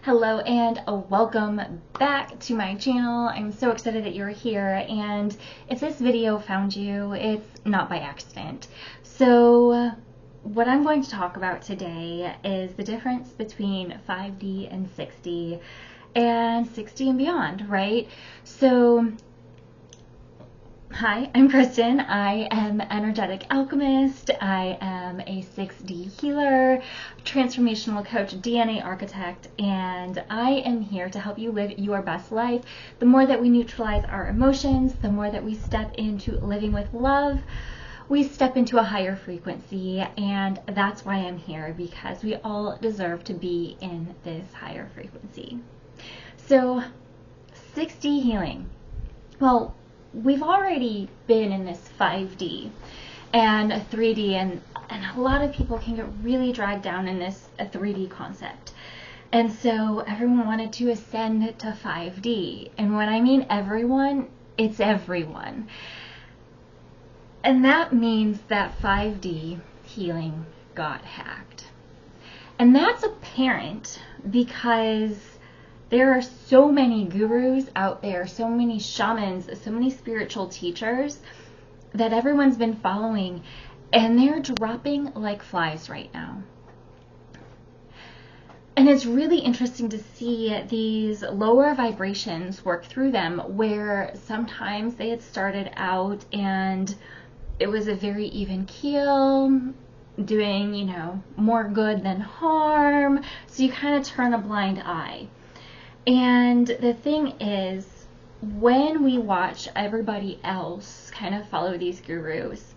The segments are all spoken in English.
Hello and welcome back to my channel. I'm so excited that you're here, and if this video found you, it's not by accident. So what I'm going to talk about today is the difference between 5D and 6D and 6D and beyond, right? So hi, I'm Christin. I am an energetic alchemist. I am a 6D healer, transformational coach, DNA architect, and I am here to help you live your best life. The more that we neutralize our emotions, the more that we step into living with love, we step into a higher frequency, and that's why I'm here, because we all deserve to be in this higher frequency. So 6D healing. Well, we've already been in this 5D and 3D, and a lot of people can get really dragged down in this 3D concept. And so everyone wanted to ascend to 5D. And when I mean everyone, it's everyone. And that means that 5D healing got hacked. And that's apparent because there are so many gurus out there, so many shamans, so many spiritual teachers that everyone's been following, and they're dropping like flies right now. And it's really interesting to see these lower vibrations work through them, where sometimes they had started out and it was a very even keel, doing, more good than harm. So you kind of turn a blind eye. And the thing is, when we watch everybody else kind of follow these gurus,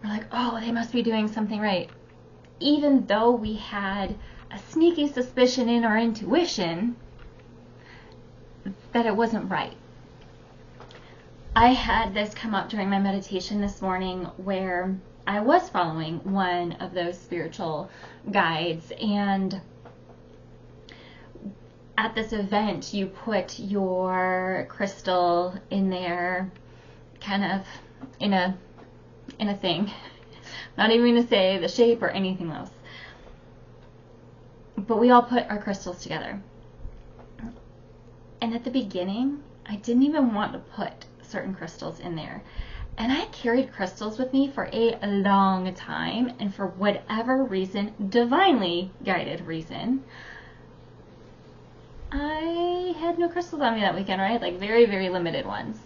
we're like, oh, they must be doing something right. Even though we had a sneaky suspicion in our intuition that it wasn't right. I had this come up during my meditation this morning, where I was following one of those spiritual guides, and at this event, you put your crystal in there, kind of in a thing. Not even going to say the shape or anything else. But we all put our crystals together. And at the beginning, I didn't even want to put certain crystals in there. And I carried crystals with me for a long time, and for whatever reason, divinely guided reason, I had no crystals on me that weekend, right? Like very, very limited ones.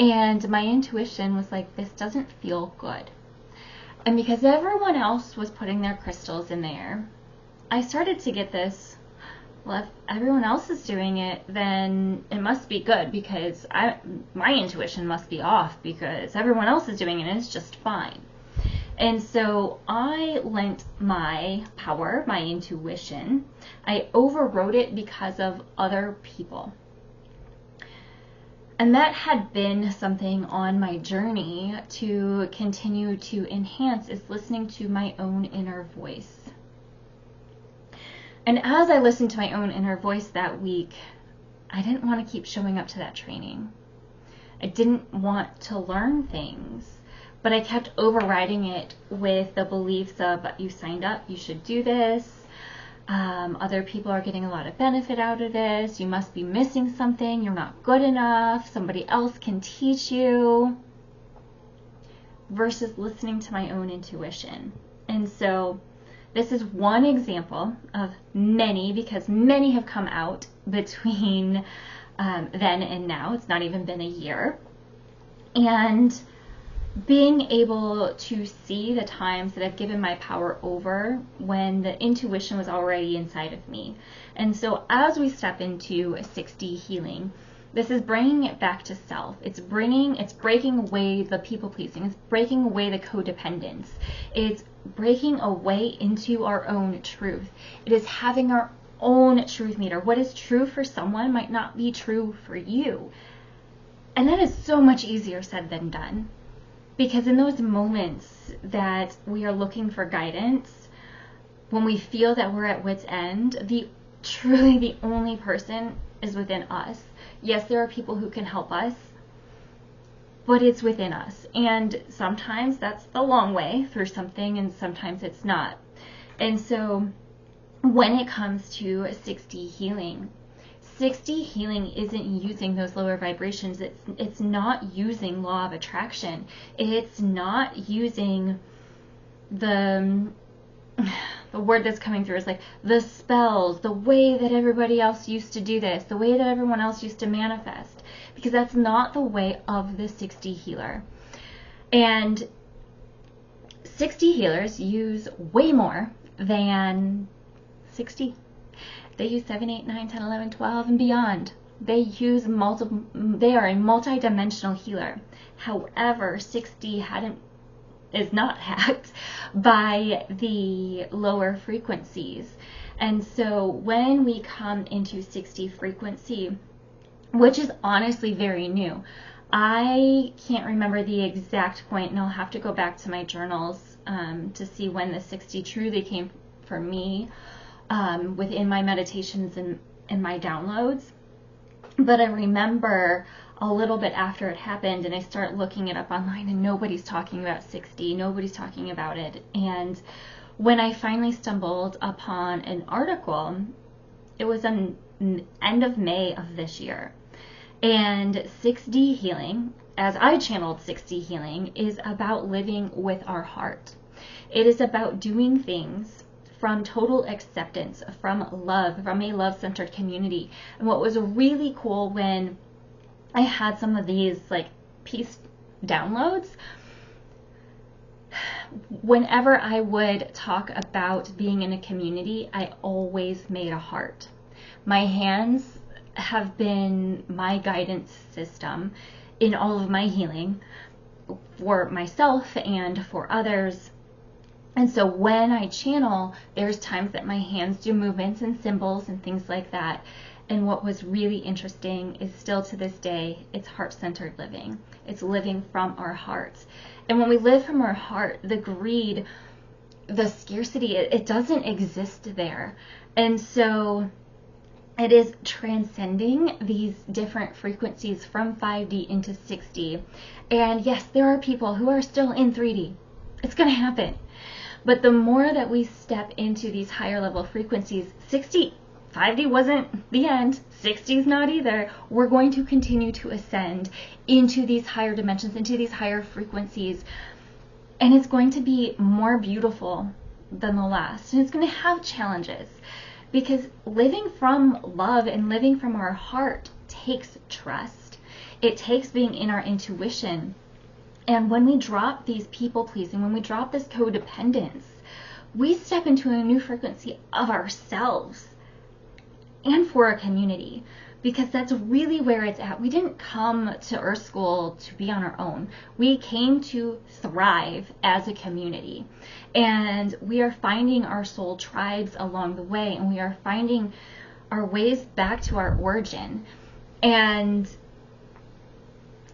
And my intuition was like, this doesn't feel good. And because everyone else was putting their crystals in there, I started to get this, well, if everyone else is doing it, then it must be good, because my intuition must be off, because everyone else is doing it and it's just fine. And so I lent my power, my intuition, I overrode it because of other people. And that had been something on my journey to continue to enhance, is listening to my own inner voice. And as I listened to my own inner voice that week, I didn't want to keep showing up to that training. I didn't want to learn things. But I kept overriding it with the beliefs of, you signed up, you should do this, other people are getting a lot of benefit out of this, you must be missing something, you're not good enough, somebody else can teach you, versus listening to my own intuition. And so this is one example of many, because many have come out between then and now. It's not even been a year. And being able to see the times that I've given my power over when the intuition was already inside of me. And so as we step into 6D healing, this is bringing it back to self. It's breaking away the people pleasing. It's breaking away the codependence. It's breaking away into our own truth. It is having our own truth meter. What is true for someone might not be true for you. And that is so much easier said than done. Because in those moments that we are looking for guidance, when we feel that we're at wit's end, truly the only person is within us. Yes, there are people who can help us, but it's within us. And sometimes that's the long way through something, and sometimes it's not. And so when it comes to 6D healing. 6D healing isn't using those lower vibrations. It's not using law of attraction. It's not using the word that's coming through is like the spells, the way that everybody else used to do this, the way that everyone else used to manifest, because that's not the way of the 6D healer. And 6D healers use way more than 6D. They use 7, 8, 9, 10, 11, 12, and beyond. They use they are a multi-dimensional healer. However, 6D is not hacked by the lower frequencies. And so when we come into 6D frequency, which is honestly very new, I can't remember the exact point, and I'll have to go back to my journals to see when the 6D truly came for me within my meditations and my downloads. But I remember a little bit after it happened, and I start looking it up online, and nobody's talking about 6D, nobody's talking about it. And when I finally stumbled upon an article, it was on end of May of this year. And 6D healing, as I channeled 6D healing, is about living with our heart. It is about doing things from total acceptance, from love, from a love-centered community. And what was really cool when I had some of these like peace downloads, whenever I would talk about being in a community, I always made a heart. My hands have been my guidance system in all of my healing for myself and for others. And so when I channel, there's times that my hands do movements and symbols and things like that. And what was really interesting is still to this day, it's heart-centered living. It's living from our hearts. And when we live from our heart, the greed, the scarcity, it doesn't exist there. And so it is transcending these different frequencies from 5D into 6D. And yes, there are people who are still in 3D. It's going to happen. But the more that we step into these higher level frequencies, 5D wasn't the end, 6D's not either. We're going to continue to ascend into these higher dimensions, into these higher frequencies. And it's going to be more beautiful than the last. And it's going to have challenges, because living from love and living from our heart takes trust. It takes being in our intuition. And when we drop these people pleasing, when we drop this codependence, we step into a new frequency of ourselves and for our community, because that's really where it's at. We didn't come to Earth School to be on our own. We came to thrive as a community. And we are finding our soul tribes along the way, and we are finding our ways back to our origin. And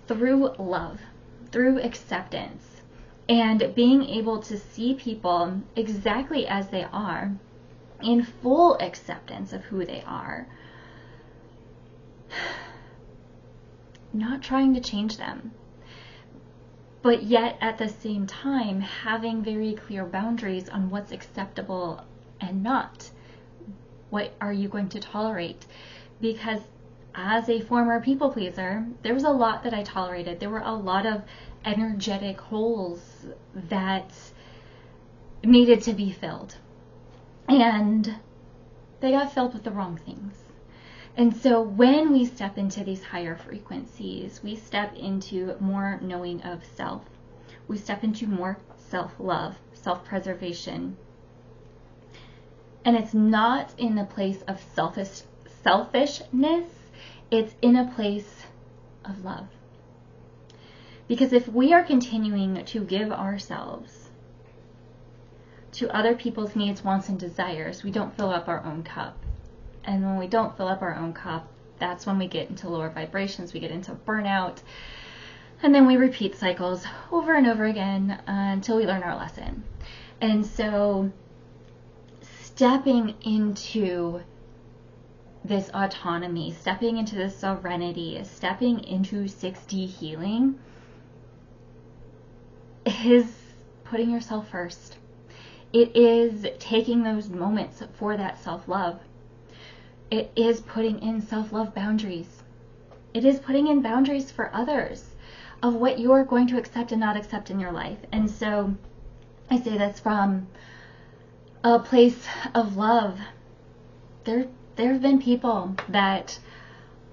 through love, through acceptance, and being able to see people exactly as they are, in full acceptance of who they are, not trying to change them, but yet at the same time having very clear boundaries on what's acceptable and not. What are you going to tolerate? Because as a former people pleaser, there was a lot that I tolerated. There were a lot of energetic holes that needed to be filled. And they got filled with the wrong things. And so when we step into these higher frequencies, we step into more knowing of self. We step into more self-love, self-preservation. And it's not in a place of selfishness. It's in a place of love. Because if we are continuing to give ourselves to other people's needs, wants, and desires, we don't fill up our own cup. And when we don't fill up our own cup, that's when we get into lower vibrations, we get into burnout, and then we repeat cycles over and over again until we learn our lesson. And so stepping into this autonomy, stepping into this serenity, stepping into 6D healing is putting yourself first. It is taking those moments for that self-love. It is putting in self-love boundaries. It is putting in boundaries for others of what you're going to accept and not accept in your life. And so I say this from a place of love. There have been people that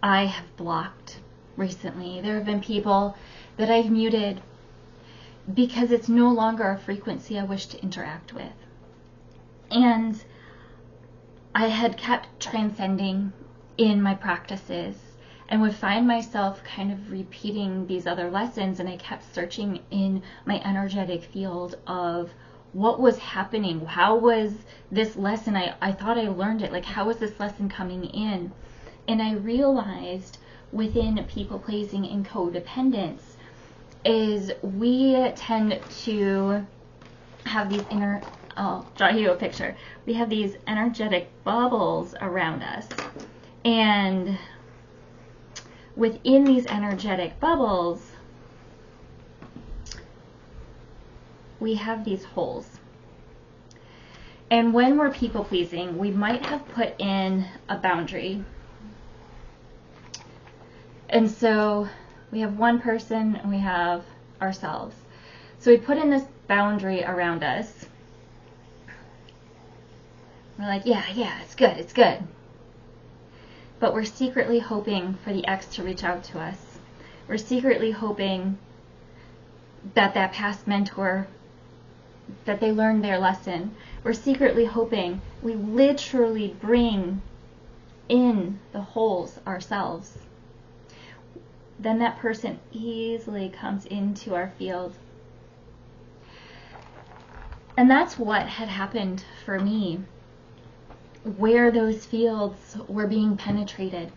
I have blocked recently. There have been people that I've muted because it's no longer a frequency I wish to interact with. And I had kept transcending in my practices and would find myself kind of repeating these other lessons, and I kept searching in my energetic field of what was happening. How was this lesson, I thought I learned it, like how was this lesson coming in? And I realized within people pleasing and codependence is we tend to have these I'll draw you a picture. We have these energetic bubbles around us, and within these energetic bubbles we have these holes. And when we're people pleasing, we might have put in a boundary. And so we have one person and we have ourselves. So we put in this boundary around us. We're like, yeah, it's good. But we're secretly hoping for the ex to reach out to us. We're secretly hoping that past mentor, that they learned their lesson. We're secretly hoping. We literally bring in the holes ourselves. Then that person easily comes into our field. And that's what had happened for me, where those fields were being penetrated.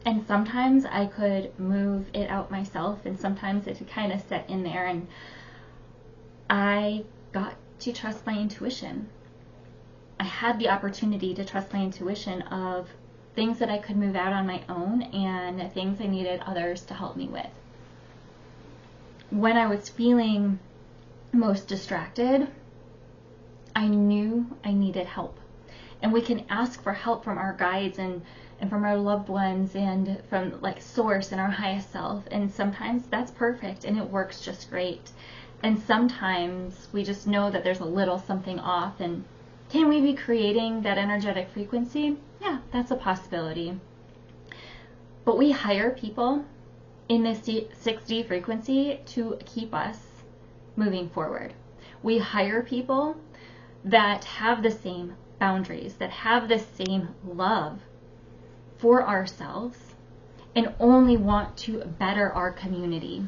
And sometimes I could move it out myself, and sometimes it could kind of set in there, and I got to trust my intuition. I had the opportunity to trust my intuition of things that I could move out on my own and things I needed others to help me with. When I was feeling most distracted, I knew I needed help. And we can ask for help from our guides and from our loved ones and from like source and our highest self. And sometimes that's perfect and it works just great. And sometimes we just know that there's a little something off. And can we be creating that energetic frequency? Yeah, that's a possibility. But we hire people in this 6D frequency to keep us moving forward. We hire people that have the same boundaries, that have the same love for ourselves, and only want to better our community.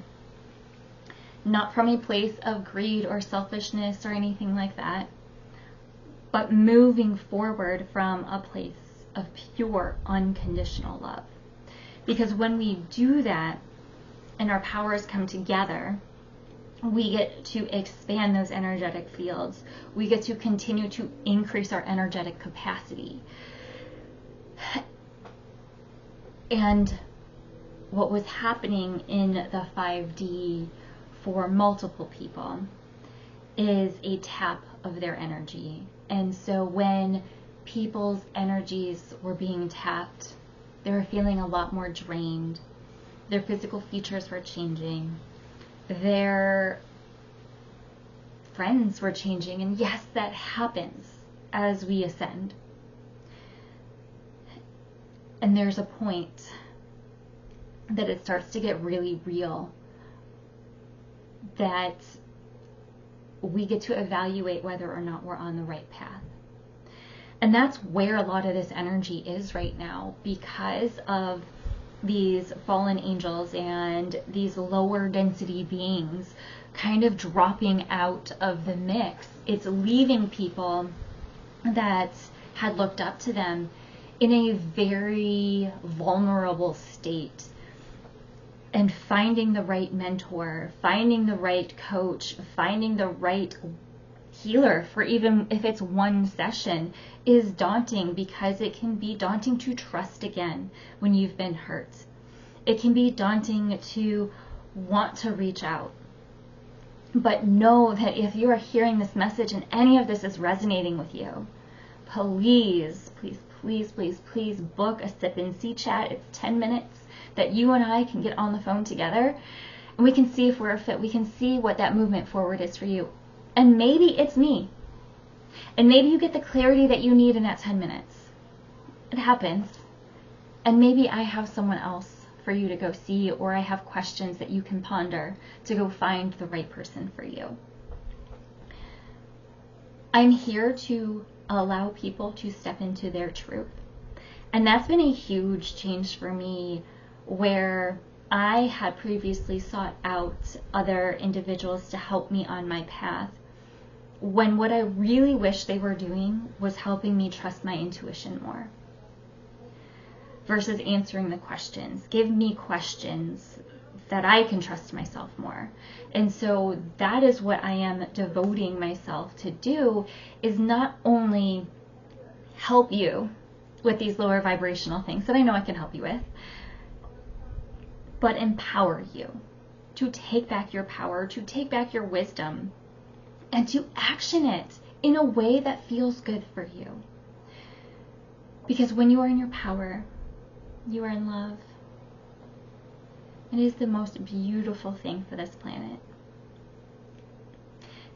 Not from a place of greed or selfishness or anything like that, but moving forward from a place of pure, unconditional love. Because when we do that and our powers come together, we get to expand those energetic fields. We get to continue to increase our energetic capacity. And what was happening in the 5D for multiple people is a tap of their energy. And so when people's energies were being tapped, they were feeling a lot more drained. Their physical features were changing. Their friends were changing. And yes, that happens as we ascend. And there's a point that it starts to get really real, that we get to evaluate whether or not we're on the right path. And that's where a lot of this energy is right now, because of these fallen angels and these lower density beings kind of dropping out of the mix. It's leaving people that had looked up to them in a very vulnerable state, and finding the right mentor, finding the right coach, finding the right healer for even if it's one session is daunting, because it can be daunting to trust again when you've been hurt. It can be daunting to want to reach out. But know that if you are hearing this message and any of this is resonating with you, please, please, please, please, please book a sip and see chat. It's 10 minutes that you and I can get on the phone together, and we can see if we're a fit. We can see what that movement forward is for you. And maybe it's me. And maybe you get the clarity that you need in that 10 minutes. It happens. And maybe I have someone else for you to go see, or I have questions that you can ponder to go find the right person for you. I'm here to allow people to step into their truth. And that's been a huge change for me, where I had previously sought out other individuals to help me on my path, when what I really wish they were doing was helping me trust my intuition more, versus answering the questions. Give me questions that I can trust myself more. And so that is what I am devoting myself to do, is not only help you with these lower vibrational things that I know I can help you with, but empower you to take back your power, to take back your wisdom, and to action it in a way that feels good for you. Because when you are in your power, you are in love. It is the most beautiful thing for this planet.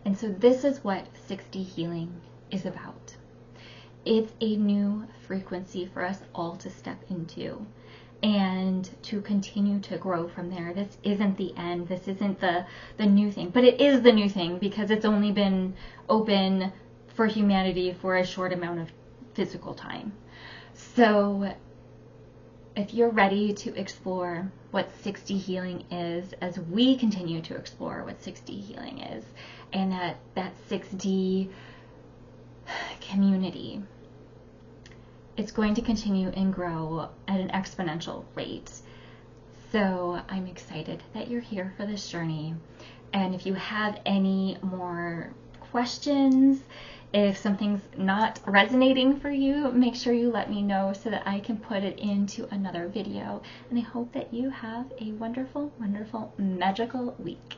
And so this is what 6D healing is about. It's a new frequency for us all to step into and to continue to grow from there. This isn't the end. This isn't the new thing. But it is the new thing, because it's only been open for humanity for a short amount of physical time. So if you're ready to explore what 6D healing is, as we continue to explore what 6D healing is, and that 6D community, it's going to continue and grow at an exponential rate. So I'm excited that you're here for this journey. And if you have any more questions, if something's not resonating for you, make sure you let me know so that I can put it into another video. And I hope that you have a wonderful, wonderful, magical week.